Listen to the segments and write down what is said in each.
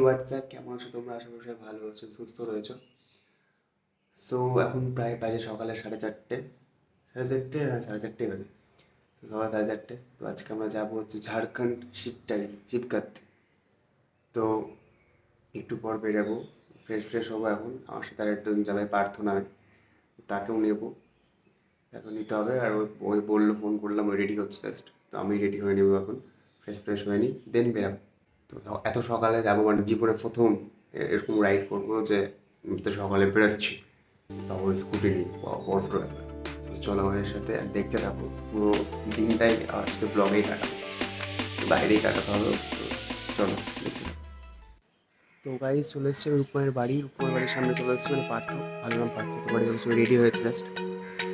WhatsApp, কেমন আছো তোমরা? আশা করি সবাই ভালো আছো, সুস্থ রয়েছো। সো এখন প্রায় বাজে সকালে 4:30, 4:30, হ্যাঁ 4:30 বাজে। তো সকাল 4:30। তো আজকে আমরা যাবো হচ্ছে ঝাড়খণ্ড শিবকাত্তি। তো একটু পর বেরাবো, ফ্রেশ হবো। এখন আমার সাথে আর একজন যাবে, পার্থ নামে, তাকেও নেবো। এখন নিতে হবে। আর ওই বললো, ফোন করলাম, ওই রেডি হচ্ছে জাস্ট। তো আমি রেডি হয়ে নেবো এখন, ফ্রেশ হয়ে নিই, দেন বেরাবো। তো এত সকালে যাবো, মানে জীবনে প্রথম এরকম রাইড করবো যে এত সকালে বেরোচ্ছি, তারপর স্কুটি নিয়ে, বড় ব্যাপার। তো চলো আমাদের সাথে, আর দেখতে থাকো পুরো দিনটাই। আজকে ব্লগেই কাটাবো, বাইরেই কাটাতে হবে। তো চলো দেখতে থাকো। তো গাইজ চলে এসছে রূপমের বাড়ির সামনে চলে এসছে, মানে পার্থ, ভালো নাম পার্থ। তো বাড়ি রেডি হয়েছে জাস্ট।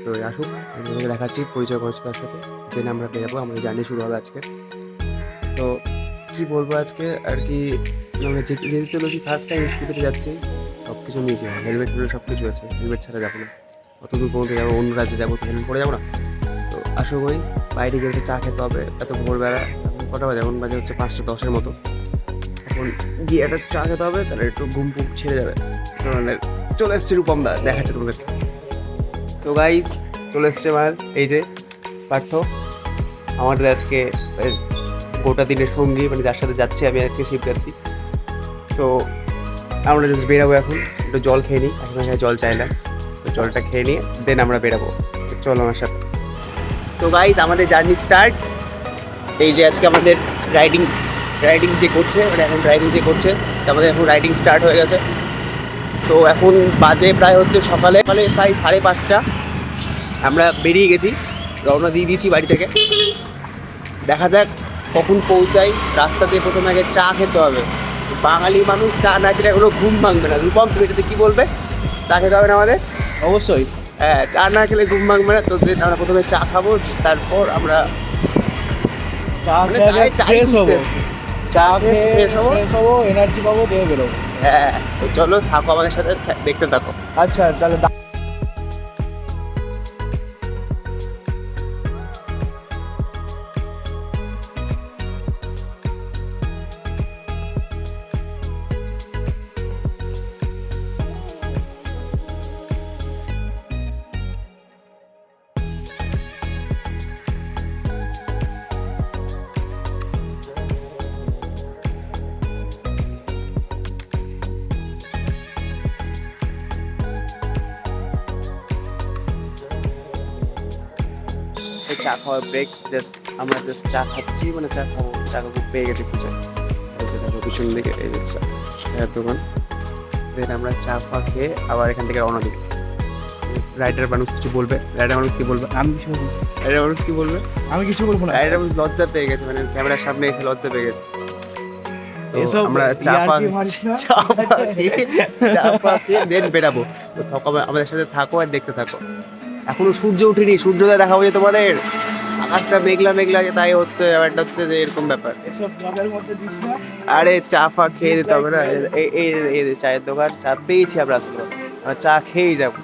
তো আসুক, আমি তোমাকে দেখাচ্ছি, পরিচয় করছি তার সাথে, দেন আমরা বেরাবো। আমাদের জার্নি শুরু হবে আজকে। তো কী বলবো আজকে আর কি, মানে যেহেতু চলেছি ফার্স্ট টাইম স্কুটিতে যাচ্ছি, সব কিছু নিয়েছি, হেলমেট সব কিছু আছে, হেলমেট ছাড়া যাবো না। অত দূর পর্যন্ত যাবো, অন্য রাজ্যে যাবো, তো হেলমেট পরে যাবো না। তো আসো ভাই, বাইরে গিয়ে একটু চা খেতে হবে। এত ভোরবেলা, এখন কটা বাজে? এখন বাজে হচ্ছে 5:10 মতো। এখন গিয়ে একটা চা খেতে হবে, তাহলে একটু ঘুম ছেড়ে যাবে। মানে চলে এসছে রূপম দা, দেখাচ্ছে তোমাদেরকে। তো গাইস চলে এসছে আমার এই যে পার্থ, আমাদের আজকে গোটা দিনের সঙ্গী, মানে যার সাথে যাচ্ছি আমি আজকে শিবরাত্রি। সো আমরা জাস্ট বেরাবো এখন, একটু জল খেয়ে নিই, এখন জল চাইলাম। তো জলটা খেয়ে নিয়ে দেন আমরা বেরাবো। চলো আমার সাথে। তো গাইস আমাদের জার্নি স্টার্ট। এই যে আজকে আমাদের রাইডিং যে করছে, মানে এখন রাইডিং যে করছে, আমাদের এখন রাইডিং স্টার্ট হয়ে গেছে। সো এখন বাজে প্রায় হচ্ছে সকালে প্রায় 5:30। আমরা বেরিয়ে গেছি, রওনা দিয়ে দিয়েছি বাড়ি থেকে। দেখা যাক কখন পৌঁছাই। রাস্তাতে প্রথমে আগে চা খেতে হবে। বাঙালি মানুষ চা না খেলে এখনো ঘুম ভাঙবে না। রূপম, তুমি এটাতে কী বলবে? চা খেতে হবে না আমাদের? অবশ্যই। হ্যাঁ, চা না খেলে ঘুম ভাঙবে না। তো আমরা প্রথমে চা খাবো, তারপর আমরা চা মানে ফ্রেশ হবো, চা খেয়ে ফ্রেশ হবো, এনার্জি পাবো, দিয়ে বেরোবো। হ্যাঁ। তো চলো, থাকো আমাদের সাথে, দেখতে থাকো। আচ্ছা তাহলে চা খাওয়ার ব্রেক, আমরা জাস্ট চা খাচ্ছি, মানে চা খাবো পেয়ে গেছে খুঁজে। দেখো পিছন দিকে এই যে চায়ের দোকান। দেন আমরা চা খেয়ে আবার এখান থেকে রওনা দিই। রাইডার মানুষ কি বলবে? আমি কিছু বলবো না। আমি কিছু বলবো না। রাইডার মানুষ লজ্জা পেয়ে গেছে, মানে ক্যামেরার সামনে এসে লজ্জা পেয়ে গেছে। তো আমরা চা খেয়ে দেন বেরাবো। তো আমাদের সাথে থাকো আর দেখতে থাকো। এখনো সূর্য উঠেনি, সূর্যোদয় দেখাবো যে তোমাদের। আকাশটা মেঘলা আছে, তাই হচ্ছে ব্যাপারটা হচ্ছে যে এরকম ব্যাপার। এসব জলের মধ্যে দিস না। আরে চা খেয়ে দিতে হবে না? এই চায়ের দোকান, চা পেয়েছি আমরা, আসলে আমরা চা খেয়েই যাবো।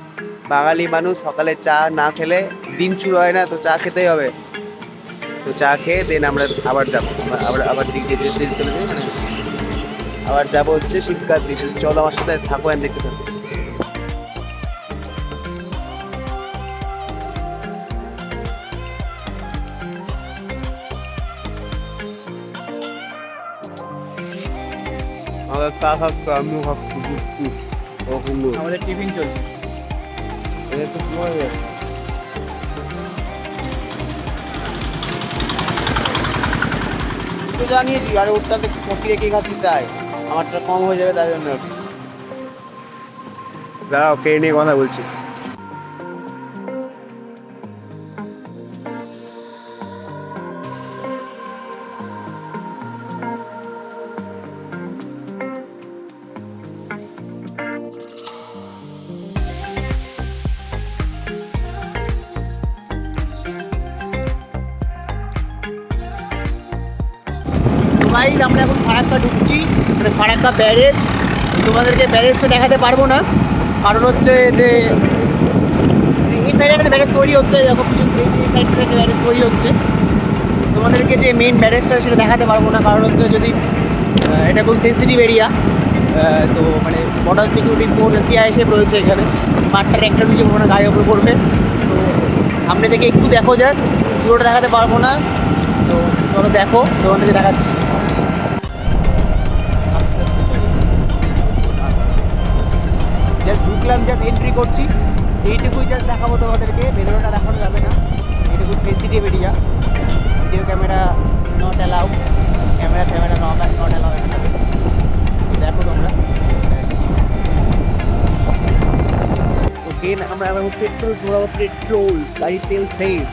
বাঙালি মানুষ সকালে চা না খেলে দিন শুরু হয় না, তো চা খেতেই হবে। তো চা খেয়ে দেন আমরা আবার যাবো, আবার দিক দিয়ে চলে যাবো, মানে আবার যাবো হচ্ছে শিবকাত্তি। চলো আমার সাথে থাকো, আর দেখতে থাকো। আমাদের চা খাচ্ছো, আমিও খাচ্ছি। আমাদের টিফিন চলছে। তো জানিয়েছি, আরে ওটাতে কপি রেখে খাচ্ছি, তাই আমারটা কম হয়ে যাবে, তাই জন্য। দাঁড়াও, খেয়ে নিয়ে কথা বলছি। গাইস আমরা এখন ফারাক্কা ঢুকছি, মানে ফারাক্কা ব্যারেজ। তোমাদেরকে ব্যারেজটা দেখাতে পারবো না, কারণ হচ্ছে যে এই সাইডে একটা ব্যারেজ তৈরি হচ্ছে, দেখো এই সাইড থেকে ব্যারেজ তৈরি হচ্ছে। তোমাদেরকে যে মেইন ব্যারেজটা সেটা দেখাতে পারবো না, কারণ হচ্ছে যদি এটা খুব সেন্সিটিভ এরিয়া। তো মানে বর্ডার সিকিউরিটি ফোর্স সিআইএসএফ রয়েছে এখানে, মাঠটার একটা নিচে কোনো গাড়ির উপরে পড়বে। তো সামনে থেকে একটু দেখো, জাস্ট পুরোটা দেখাতে পারবো না, তো চলো দেখো, তোমাদেরকে দেখাচ্ছি। জাস্ট ঢুকলাম, জাস্ট এন্ট্রি করছি, এইটুকুই জাস্ট দেখাবো তোমাদেরকে, ভেতরটা দেখানো যাবে না, এইটুকু sensitive area, video camera not allow, camera not allow এখানে। দেখো তোমরা। তো দেন আমরা পেট্রোল ভরাবো, পেট্রোল গাড়ির তেল শেষ,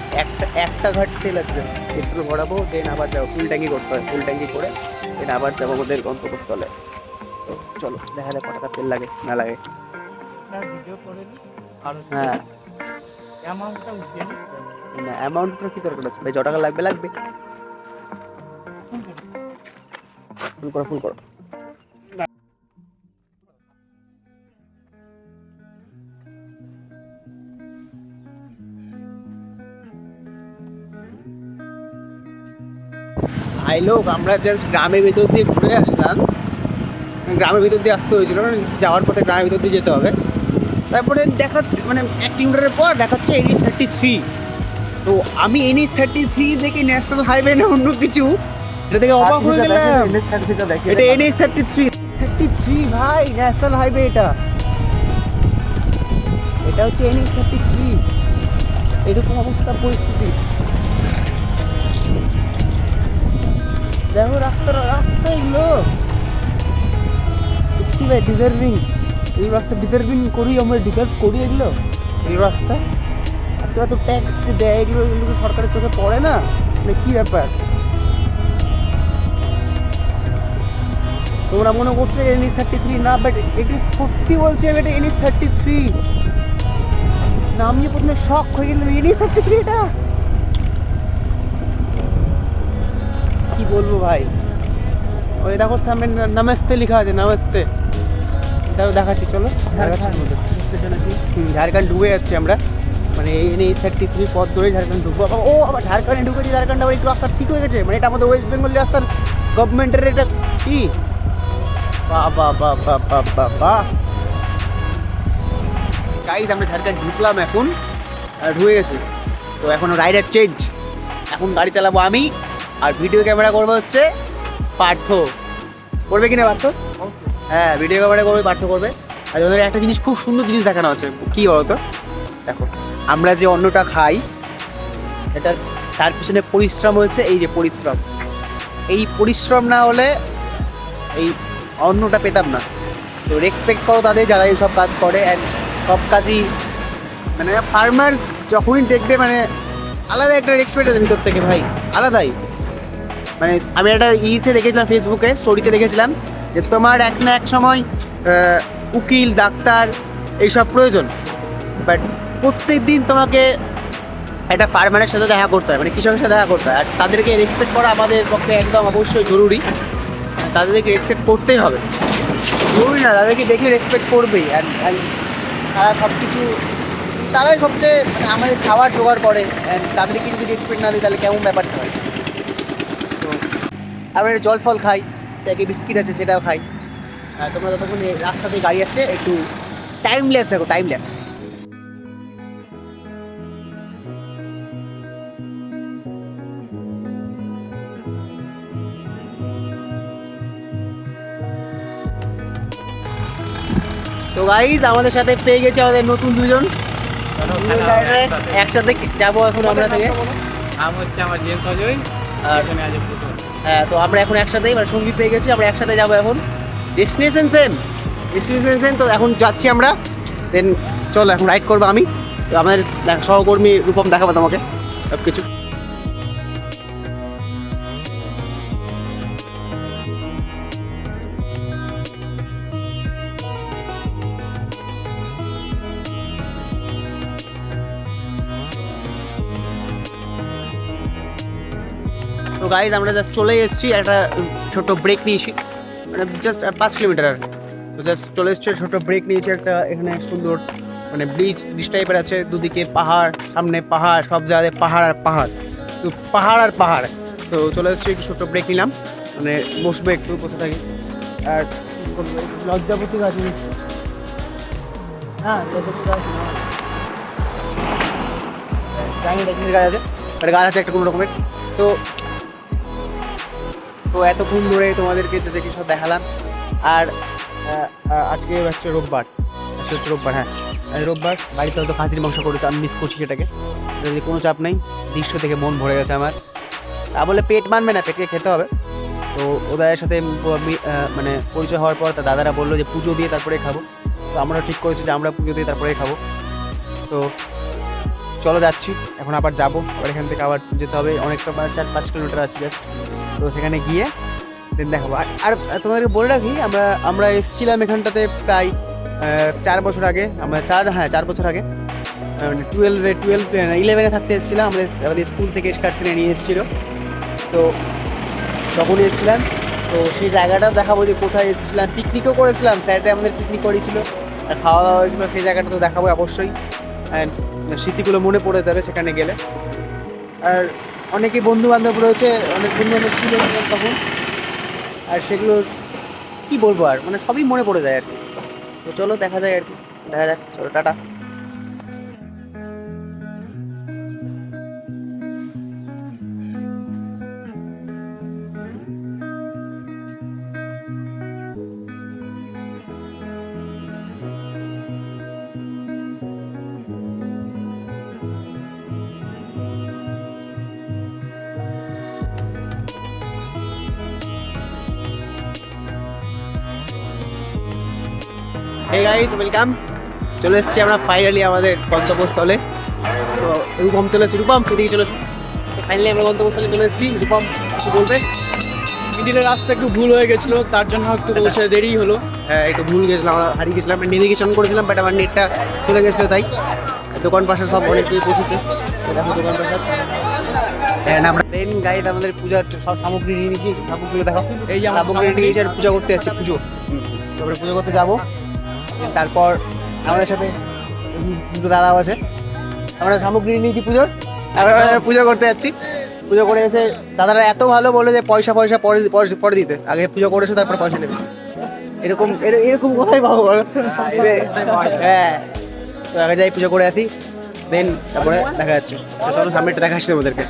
একটা ঘাট তেল আছে, পেট্রোল ভরাবো, দেন আবার যাবো, ফুল ট্যাঙ্কি করতে হয়, ফুল ট্যাঙ্কি করে দেন আবার যাবো আমাদের গন্তব্যস্থলে। তো চলো দেখা যাক কত টাকা তেল লাগে না লাগে। ভিডিও করে হ্যাঁ, অ্যামাউন্টটা উঠিয়ে না অ্যামাউন্টটা কি দরকার আছে ভাই, য টাকা লাগবে লাগবে। ফুল করো ফুল করো। ভাই লোক, আমরা জাস্ট গ্রামের ভিতর দিয়ে ঘুরে আসলাম, গ্রামের ভিতর দিয়ে আসতে হয়েছিল, কারণ যাওয়ার পথে গ্রামের ভিতর দিয়ে যেতে হবে। তারপরে দেখা মানে 1 কিলোমিটারের পর দেখাচ্ছে NH33। তো আমি NH33 দেখে ন্যাশনাল হাইওয়ে না অন্য কিছু, এটা দেখে অবাক হয়ে গেলাম। এটা NH33 ভাই, ন্যাশনাল হাইওয়ে এটা, এটা হচ্ছে NH33। এরকম অবস্থা পরিস্থিতি, দেখো রাস্তা এগুলো সত্যি ভাই ডিজার্ভিং, এই রাস্তা ডিজার্ভিং করি, আমরা ডিজার্ভ করি এগুলো, এই রাস্তা এত ট্যাক্স দেয়, এগুলো সরকারের চোখে পড়ে না, মানে কি ব্যাপার? তোমরা মনে করছো NH33 না, বাট এটি সত্যি বলছি আমি, এটা NH33 নাম নিয়ে প্রথমে শক হয়ে গেল, NH33 এটা কি বলবো ভাই। ওই দেখো সামনে নমস্তে লেখা আছে, নমস্তে, এটাও দেখাচ্ছি চলো। ঝাড়খণ্ড ঢুকে যাচ্ছি আমরা, মানে NH33 পথ ধরে ঝাড়খণ্ড ঢুকবো। ও আবার ঝাড়খণ্ডে ঢুকেছি, ঝাড়খণ্ড আবার একটু রাস্তা ঠিক হয়ে গেছে, মানে এটা আমাদের ওয়েস্ট বেঙ্গল রাস্তার গভর্নমেন্টের এটা কি, বাহ বাহ বাহ বাহ বাহ বাহ বাহ। গাইজ আমরা ঝাড়খণ্ড ঢুকলাম এখন, ঢুকে গেছি। তো এখন রাইডার চেঞ্জ, এখন গাড়ি চালাবো আমি, আর ভিডিও ক্যামেরা করবো হচ্ছে পার্থ। করবে কিনা পার্থ? হ্যাঁ ভিডিও ক্যামেরা করবে, পার্থ করবে। আর ওদের একটা জিনিস, খুব সুন্দর জিনিস দেখানো আছে, কি বলতো, দেখো আমরা যে অন্নটা খাই এটার তার পিছনে পরিশ্রম হয়েছে, এই যে পরিশ্রম, এই পরিশ্রম না হলে এই অন্নটা পেতাম না। তো রেসপেক্ট করো তাদের যারা এই সব কাজ করে, অ্যান্ড সব কাজই মানে ফার্মার যখনই দেখবে মানে আলাদা একটা রেসপেক্ট আছে ভিতর থেকে ভাই, আলাদাই। মানে আমি একটা দেখেছিলাম, ফেসবুকে স্টোরিতে দেখেছিলাম যে তোমার এক না এক সময় উকিল, ডাক্তার এইসব প্রয়োজন, বাট প্রত্যেক দিন তোমাকে একটা ফার্মারের সাথে দেখা করতে হয়, মানে কৃষকের সাথে দেখা করতে হয়, আর তাদেরকে রেসপেক্ট করা আমাদের পক্ষে একদম অবশ্যই জরুরি। তাদেরকে রেসপেক্ট করতেই হবে, জরুরি না, তাদেরকে দেখে রেসপেক্ট করবেই। অ্যান্ড তারা সব কিছু, তারাই সবচেয়ে মানে আমাদের খাবার জোগাড় করে, অ্যান্ড তাদেরকে যদি রেসপেক্ট না দিই তাহলে কেমন ব্যাপারটা হয়। তো আমরা জল ফল খাই, প্যাকে বিস্কিট আছে সেটাও খাই। তোমরা যতক্ষণ রাস্তাতে গাড়ি আসছে একটু টাইম ল্যাপস দেখো, টাইম ল্যাপস। তো গাইজ আমাদের সাথে পেয়ে গেছে আমাদের নতুন দুজন, একসাথে যাবো এখন আমরা থেকে। নাম হচ্ছে আমার জেমস অজয়, আর এখানে আজ প্রথম। হ্যাঁ, তো আমরা এখন একসাথেই মানে সঙ্গী পেয়ে গেছি, আমরা একসাথে যাবো এখন, ডেস্টিনেশন সেম। তো এখন যাচ্ছি আমরা, দেন চলো এখন রাইড করবো আমি, তো আমাদের সহকর্মী রূপম দেখাবো তোমাকে সব কিছু। তো গাইজ আমরা জাস্ট চলে এসেছি, একটা ছোট ব্রেক নিয়েছি, মানে জাস্ট 5 কিলোমিটার, তো জাস্ট চলে এসেছি, ছোট ব্রেক নিয়েছি একটা, এখানে সুন্দর মানে ব্রিজ টাইপের আছে, দুদিকে পাহাড়, সামনে পাহাড়, সব জায়গায় পাহাড় আর পাহাড়, তো পাহাড় আর পাহাড়। তো চলে এসেছি, একটু ছোট ব্রেক নিলাম, মানে বসবে একটু, বসে থাকি। আর করবো, লজ্জাপতি গাছ নিচ্ছি। হ্যাঁ লজ্জাপতি গাছ না, জানি না কিসের গাছ আছে, একটা গাছ আছে একটা কোনো রকমের। তো তো এতক্ষণ ধরে তোমাদেরকে যে কি সব দেখালাম। আর আজকে হচ্ছে রোববার, আজকে হচ্ছে রোববার, হ্যাঁ আজ রোববার। বাড়িতে হয়তো খাসির মাংস করেছে, আমি মিস করছি সেটাকে। যদি কোনো চাপ নেই, দৃশ্য থেকে মন ভরে গেছে আমার। তা বলে পেট মানবে না, পেটকে খেতে হবে। তো ওদের সাথে মানে পরিচয় হওয়ার পর তার দাদারা বললো যে পুজো দিয়ে তারপরে খাবো। তো আমরা ঠিক করেছি যে আমরা পুজো দিয়ে তারপরে খাবো। তো চলো যাচ্ছি, এখন আবার যাবো, আবার এখান থেকে আবার যেতে হবে অনেকটা, 4-5 কিলোমিটার আছে জাস্ট। তো সেখানে গিয়ে দেন দেখাবো। আর তোমাদেরকে বলে রাখি, আমরা এসেছিলাম এখানটাতে প্রায় 4 বছর আগে। আমরা 4 বছর আগে, 11-এ থাকতে এসেছিলাম। আমাদের স্কুল থেকে এক্সকারশনে নিয়ে এসেছিলো। তো তখনই এসেছিলাম। তো সেই জায়গাটাও দেখাবো যে কোথায় এসেছিলাম। পিকনিকও করেছিলাম, স্যারটা আমাদের পিকনিক করেছিল আর খাওয়া দাওয়া হয়েছিল, সেই জায়গাটা তো দেখাবো অবশ্যই। অ্যান্ড স্মৃতিগুলো মনে পড়ে যাবে সেখানে গেলে। আর অনেকেই বন্ধু বান্ধব রয়েছে, অনেক বন্ধু বান্ধব ছিল তখন। আর সেগুলো কী বলবো, আর মানে সবই মনে পড়ে যায় আর কি। তো চলো দেখা যায় আর কি, দেখা যাক, চলো টাটা। Hey guys, welcome. চলে এসেছি আমরা ফাইনালি আমাদের গন্তব্যস্থলে। তো রূপম চলে এসেছি, রূপম সেদিকে চলে এসো। তো ফাইনালি আমরা গন্তব্যস্থলে চলে এসেছি। রূপম কিছু বলবে? মিডিলের রাস্তা একটু ভুল হয়ে গেছিলো, তার জন্য একটু পৌঁছে দেরি হলো। হ্যাঁ একটু ভুল গেছিলাম, আমরা হারিয়ে গেছিলাম। নেভিগেশন করেছিলাম বাট আমার নেটটা চলে গেছিলো, তাই দোকান পাশে সব অনেকেই বসেছে। দেখো দোকান পাশে। হ্যাঁ আমরা দেন গাইড আমাদের পূজার সব সামগ্রী নিয়ে নিয়েছি। সামগ্রীগুলো দেখো, এই যে আমার সামগ্রী নিয়ে নিয়েছি আর পূজা করতে যাচ্ছি। তারপরে পুজো করতে যাবো। তারপর আমাদের সাথে দুটো দাদাও আছে, আমরা সামগ্রী নিয়েছি পুজোর, আর পুজো করতে যাচ্ছি। পুজো করে এসে দাদারা এত ভালো বলে যে পয়সা পরে দিতে, আগে পুজো করে এসে তারপরে পয়সা নেবে। এরকম কোথায় পাবো? হ্যাঁ, তো আগে যাই পুজো করে আসি, দেন তারপরে দেখা যাচ্ছে। চলো সামনেটা দেখা আসছে আমাদেরকে।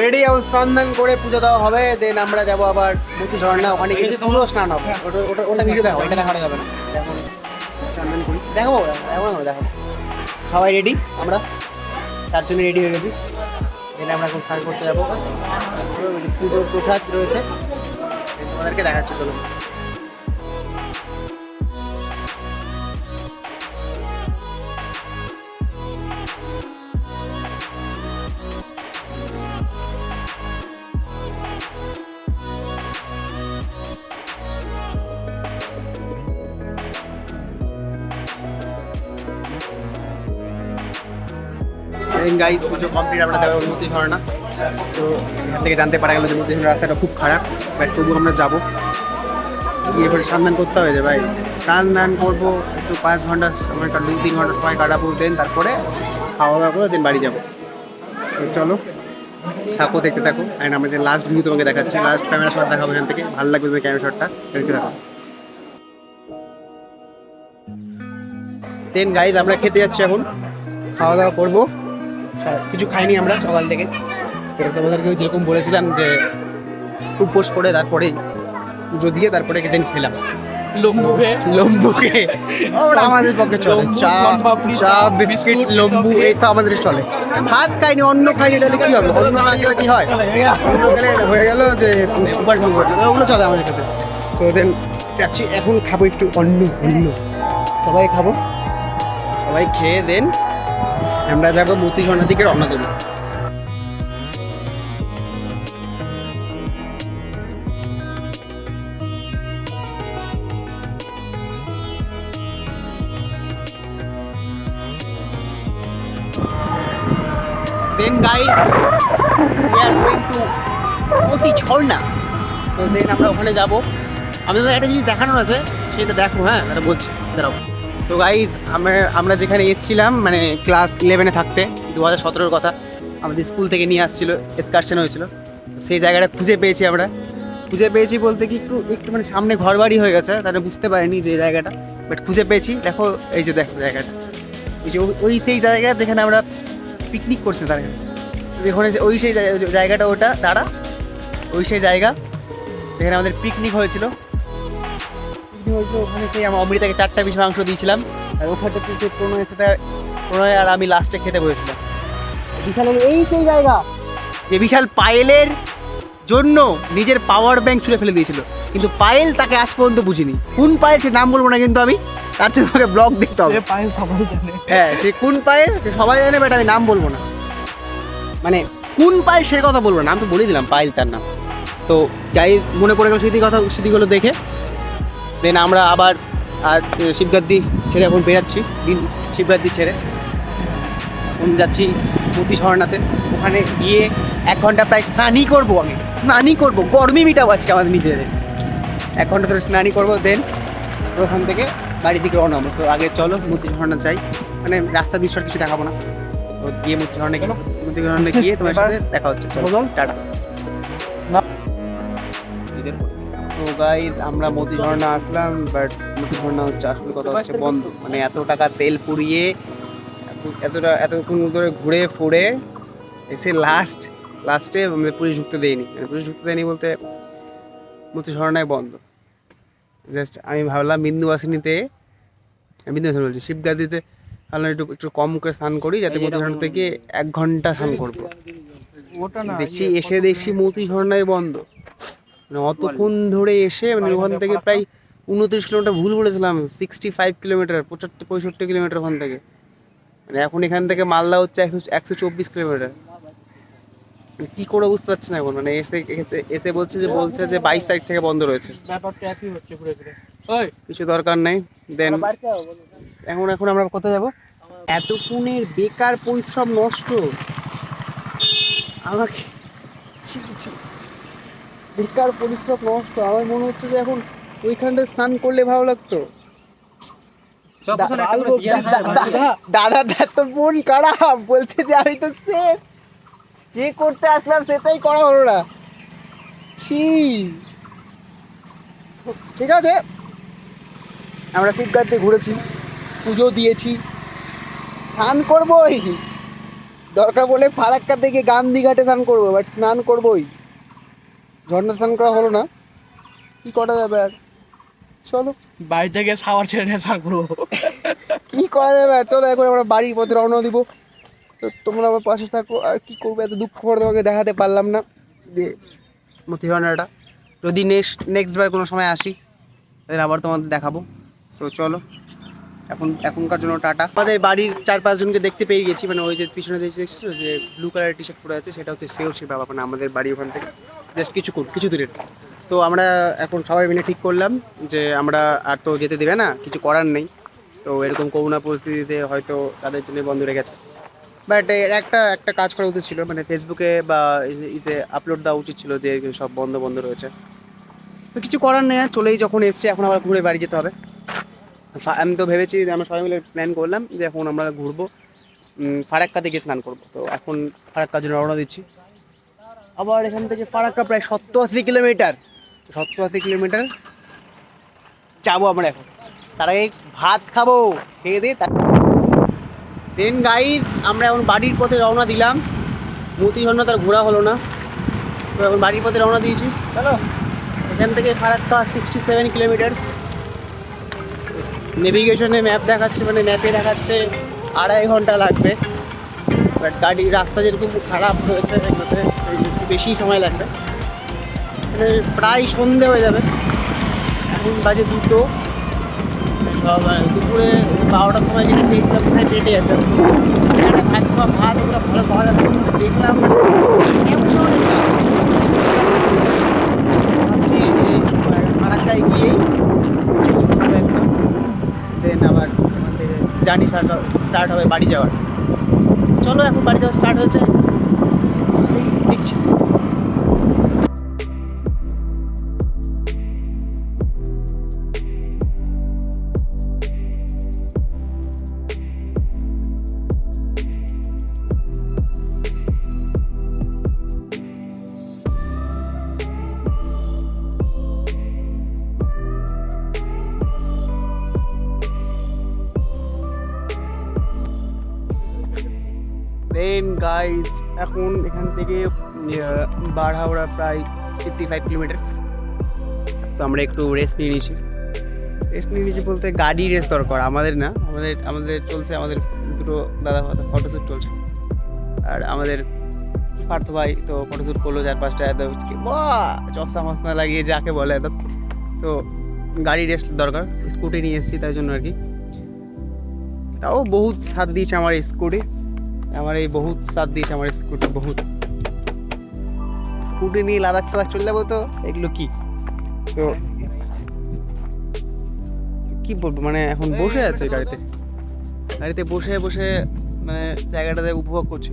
রেডি স্নান করে পুজো দেওয়া হবে, দেন আমরা যাবো আবার মতি ঝর্ণা, ওখানে গিয়ে পুরো স্নান হবে। ওটা ভিডিও দেখো, এটা দেখানো যাবে না। এখন স্নান করি, দেখাবো দেখাবো। সবাই রেডি, আমরা 4 জনে রেডি হয়ে গেছি। এখানে আমরা এখন স্নান করতে যাবো। পুজোর প্রসাদ রয়েছে, তোমাদেরকে দেখাচ্ছি, চলো। গাইস পুজো কমপ্লিট, আমরা যাবো মতি ঝর্ণা। তো এখান থেকে জানতে পারা গেল যে মতি ঝর্ণা রাস্তাটা খুব খারাপ, বাট তবু আমরা যাবো। গিয়ে এবার স্নান করতে হবে যে ভাই, স্নান করবো একটু 5 ঘন্টা, আমরা 2-3 ঘন্টা সময় কাটাবো। দেন তারপরে খাওয়া দাওয়া করে দেন বাড়ি যাবো। তো চলো থাকো, দেখতে থাকো। অ্যান্ড আমাদের লাস্ট ভিউ তোমাকে দেখাচ্ছি, লাস্ট ক্যামেরা শট দেখাবো এখান থেকে। ভালো লাগবে তোমার ক্যামেরা শটটা, দেখতে থাকো। দেন গাইজ আমরা খেতে যাচ্ছি এখন, খাওয়া দাওয়া করবো। কিছু খাইনি আমরা সকাল থেকে। তোমাদেরকে যেরকম বলেছিলাম যে উপোস করে তারপরে পুজো দিয়ে তারপরে দেন খেলাম লম্বুকে। আমাদের পক্ষে চলে চা বিস্কিট লম্বু, এই তো আমাদের চলে। ভাত খাইনি, অন্য খাইনি, তাহলে কি হবে? অন্য না খেলে কি হয়? অন্য খেলে হয়ে গেল যে উপাস ওগুলো চলে আমাদের সাথে। তো দেন যাচ্ছি এখন, খাবো একটু অন্য সবাই খাবো, সবাই খেয়ে দেন আমরা যাবো মতি ঝর্ণার দিকে রওনা দেবো। Then guys, we are going to মতি ঝর্ণা। তো দেন আমরা ওখানে যাবো। আমাদের একটা জিনিস দেখানোর আছে, সেটা দেখো। হ্যাঁ এটা বলছি, দাঁড়াও। তো তো গাইজ আমরা যেখানে এসেছিলাম মানে ক্লাস 11-এ থাকতে 2017-র কথা, আমাদের স্কুল থেকে নিয়ে আসছিল, এক্সকারশন হয়েছিল, সেই জায়গাটা খুঁজে পেয়েছি আমরা। খুঁজে পেয়েছি বলতে কি একটু মানে সামনে ঘরবাড়ি হয়ে গেছে, তাহলে বুঝতে পারিনি যে জায়গাটা, বাট খুঁজে পেয়েছি। দেখো এই যে দেখো জায়গাটা, এই যে ওই সেই জায়গা যেখানে আমরা পিকনিক করছি, তার ওখানে ওই সেই জায়গাটা, ওটা দাঁড়া, ওই সেই জায়গা যেখানে আমাদের পিকনিক হয়েছিল। ওখানে সেই আমার অমৃতাকে 4টা পিস মাংস দিয়েছিলাম, আর ওখানে প্রণয় আর আমি লাস্টে খেতে বসেছিলাম। বিশাল এই সেই জায়গা যে বিশাল পায়েলের জন্য নিজের পাওয়ার ব্যাংক ছুঁড়ে ফেলে দিয়েছিল, কিন্তু পায়েল তাকে আজ পর্যন্ত বুঝিনি। কোন পায়েল সে নাম বলবো না, কিন্তু আমি তার চেয়ে তোমাকে ব্লগ দেখতে হবে। হ্যাঁ, সে কোন পায়েল সে সবাই জানে, বাট আমি নাম বলবো না, মানে কোন পায়েল সে কথা বলবো না, আমি তো বলে দিলাম পায়েল তার নাম। তো যাই মনে পড়ে গেল স্মৃতিগুলো দেখে, দেন আমরা আবার আর শিবগাদ্দি ছেড়ে এখন বেরাচ্ছি, শিবগাদ্দি ছেড়ে এখন যাচ্ছি মতি ঝর্ণাতে। ওখানে গিয়ে 1 ঘন্টা প্রায় স্নানই করবো, আমি স্নানই করবো, গরমই মিটাবো আজকে আমাদের নিজেদের। 1 ঘন্টা ধরে স্নানই করবো, দেন ওখান থেকে বাড়ি থেকে রওনা হবো। তো আগে চলো মতি ঝর্ণা যাই, মানে রাস্তা দৃশ্য কিছু দেখাবো না, তো গিয়ে মতি ঝর্ণা গিয়ে তোমার সাথে দেখা হচ্ছে। টাটা। তো গাইস আমরা মতি ঝর্ণা আসলাম, বাট মতি ঝর্ণা হচ্ছে আসলে কথা হচ্ছে বন্ধ, মানে এত টাকা তেল পুড়িয়ে এতক্ষণ ধরে ঘুরে ফুরে এসে লাস্টে আমাদের পুলিশ ঢুকতে দেয়নি, মানে পুলিশ ঢুকতে দেয়নি বলতে মতি ঝর্ণায় বন্ধ। জাস্ট আমি ভাবলাম বিন্দুবাসিনীতে বলছি শিবগাদিতে ভাবলাম একটু কম করে স্নান করি, যাতে মতি ঝর্ণা থেকে 1 ঘন্টা স্নান করবো। দেখছি মতি ঝর্ণায় বন্ধ, মানে অতক্ষণ ধরে এসে মানে ওখান থেকে প্রায় 29 কিলোমিটার ভুল বলেছিলাম, 65 কিলোমিটার, 65 কিলোমিটার ওখান থেকে, মানে এখন এখান থেকে মালদা হচ্ছে 124 কিলোমিটার। কি করে বুঝতে পারছি না এখন, মানে এসে বলছে যে 22 তারিখ থেকে বন্ধ রয়েছে। ব্যাপারটা একই হচ্ছে ঘুরে ঘুরে, কিছু দরকার নেই। দেন এখন আমরা কোথায় যাব? এতক্ষণের বেকার পরিশ্রম নষ্ট, আমাকে বেকার পরিশ্রম নষ্ট। আমার মনে হচ্ছে যে এখন ওইখানটা স্নান করলে ভালো লাগতো। দাদা তোর মন খারাপ, বলছে যে আমি তো যে করতে আসলাম সেটাই করা হলো না। ঠিক আছে, আমরা শিবগাদ্দি ঘুরেছি, পুজো দিয়েছি, স্নান করবোই, দরকার বলে ফারাক্কা থেকে গান্ধী ঘাটে স্নান করবো, বাট স্নান করবোই। ঝর্ণা স্নান করা হলো না, কি করা যাবে আর, চলো বাড়ি থেকে সাওয়ার ছেড়ে নিয়ে স্নান করবো। কি করা যাবে আর, চলো এখন আমরা বাড়ির পথে রওনা দিব। তো তোমরা আমার পাশে থাকো, আর কি করবো, এত দুঃখ করে তোমাকে দেখাতে পারলাম না যে মতি ঝর্ণাটা। যদি নেক্সট বার কোনো সময় আসি তাহলে আবার তোমাদের দেখাবো। তো চলো এখনকার জন্য টাটা। আমাদের বাড়ির 4-5 জনকে দেখতে পেয়ে গেছি, মানে ওই যে পিছনে দেখছো যে ব্লু কালারের টি শার্ট পরে আছে, সেটা হচ্ছে শ্রেয়সী বাবা, মানে আমাদের বাড়ি ওখান থেকে জাস্ট কিছু দূরে। তো আমরা এখন সবাই মিলে ঠিক করলাম যে আমরা আর তো যেতে দেবে না, কিছু করার নেই। তো এরকম করোনা পরিস্থিতিতে হয়তো তাদের জন্য বন্ধ রেখেছে, বাট একটা কাজ করা উচিত ছিল, মানে ফেসবুকে বা ইসে আপলোড দেওয়া উচিত ছিল যে সব বন্ধ রয়েছে। তো কিছু করার নেই, আর চলেই যখন এসছে এখন আবার ঘুরে বাড়ি যেতে হবে। আমি তো ভেবেছি, আমরা সবাই মিলে প্ল্যান করলাম যে এখন আমরা ঘুরবো, ফারাক্কা থেকে স্নান করবো। তো এখন ফারাক্কার জন্য রওনা দিচ্ছি। আবার এখান থেকে ফারাক্কা প্রায় 70-80 কিলোমিটার যাবো আমরা এখন। তার আগে ভাত খাবো, খেয়ে দিয়ে দেন গাইড আমরা এখন বাড়ির পথে রওনা দিলাম। মতি ঝর্ণা তার ঘোরা হলো না, তো এখন বাড়ির পথে রওনা দিয়েছি। চলো, এখান থেকে ফারাক্কা 67 কিলোমিটার। নেভিগেশনে ম্যাপ দেখাচ্ছে, মানে ম্যাপে দেখাচ্ছে 2.5 ঘন্টা লাগবে, বাট গাড়ির রাস্তা যেরকম খারাপ হয়েছে এগুলোতে একটু বেশি সময় লাগবে, মানে প্রায় সন্ধে হয়ে যাবে। এখন বাজে 2টো, সব দুপুরে 12টার সময় যেটা খেয়েছিলাম কোথায় পেটে আছে, এখানে ভাত ওগুলো ভালো পাওয়া যাচ্ছে দেখলাম, ভাবছি যে ফারাক্কায় গিয়েই দেন আবার ওখান থেকে জার্নি স্টার্ট হবে বাড়ি যাওয়ার। চলো এখন বাড়ি যাওয়া স্টার্ট হয়েছে, দেখছি। গাইজ এখন এখান থেকে বারহাওড়া প্রায় 55 কিলোমিটার। তো আমরা একটু রেস্ট নিয়ে নিয়েছি। বলতে গাড়ি রেস্ট দরকার, আমাদের না। আমাদের চলছে, আমাদের দুটো দাদা ফটোশ্যুট চলছে। আর আমাদের পার্থ ভাই তো ফটোশ্যুট করলো 4-5টা, একদম চশমা মশমা লাগিয়ে যাকে বলে একদম। তো গাড়ি রেস্ট দরকার, স্কুটি নিয়ে এসেছি তাই জন্য আর কি। তাও বহুত সাথ দিয়েছে আমার স্কুটি, বহুত সাথ দিয়েছে আমার স্কুটি। বহুত স্কুটি নিয়ে লাদাখ চলে যাবো, তো এগুলো কি। তো কি বলবো, মানে এখন বসে আছে গাড়িতে বসে মানে জায়গাটাতে উপভোগ করছি।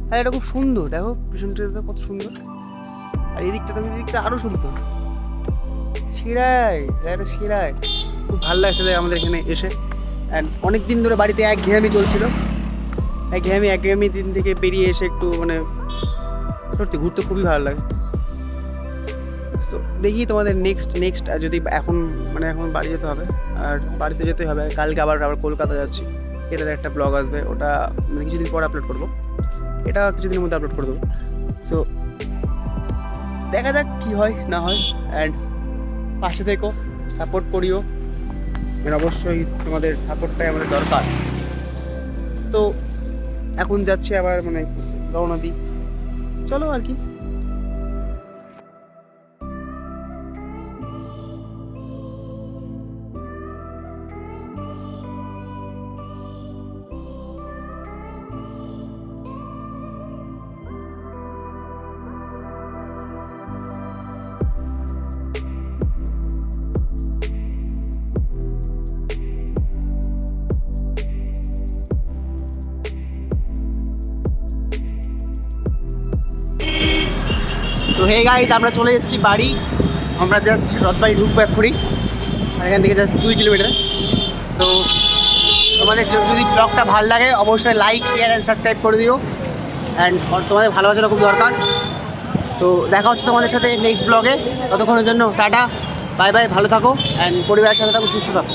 আর এটা খুব সুন্দর, দেখো পিছনটা কত সুন্দর। আর এদিকটা আরো সুন্দর, শিরায় খুব ভালো লাগছে আমাদের এখানে এসে। অ্যান্ড অনেক দিন ধরে বাড়িতে একঘেয়েমি চলছিল, একঘেয়েমি দিন থেকে বেরিয়ে এসে একটু মানে সত্যি ঘুরতে খুবই ভালো লাগে। তো দেখি তোমাদের নেক্সট যদি এখন বাড়ি যেতে হবে, আর বাড়িতে যেতে হবে। কালকে আবার কলকাতা যাচ্ছি, এটার একটা ব্লগ আসবে, ওটা কিছুদিন পর আপলোড করবো, এটা কিছুদিনের মধ্যে আপলোড করে দেবো। সো দেখা যাক কী হয় না হয়। অ্যান্ড পাশে থেকো, সাপোর্ট করিও, অবশ্যই তোমাদের সাপোর্টটাই আমাদের দরকার। তো এখন যাচ্ছি আবার রওনা দিই, চলো আর কি। তো হে গাইস, আমরা চলে এসেছি বাড়ি। আমরা জাস্ট রথবাড়ি ঢুকবো এক্ষুনি, আর এখান থেকে জাস্ট 2 কিলোমিটার। তো তোমাদের যদি ব্লগটা ভালো লাগে অবশ্যই লাইক, শেয়ার অ্যান্ড সাবস্ক্রাইব করে দিও। অ্যান্ড তোমাদের ভালোবাসাটা খুব দরকার। তো দেখা হচ্ছে তোমাদের সাথে নেক্সট ব্লগে। ততক্ষণের জন্য টাটা, বাই বাই, ভালো থাকো অ্যান্ড পরিবারের সাথে থাকো, সুস্থ থাকো।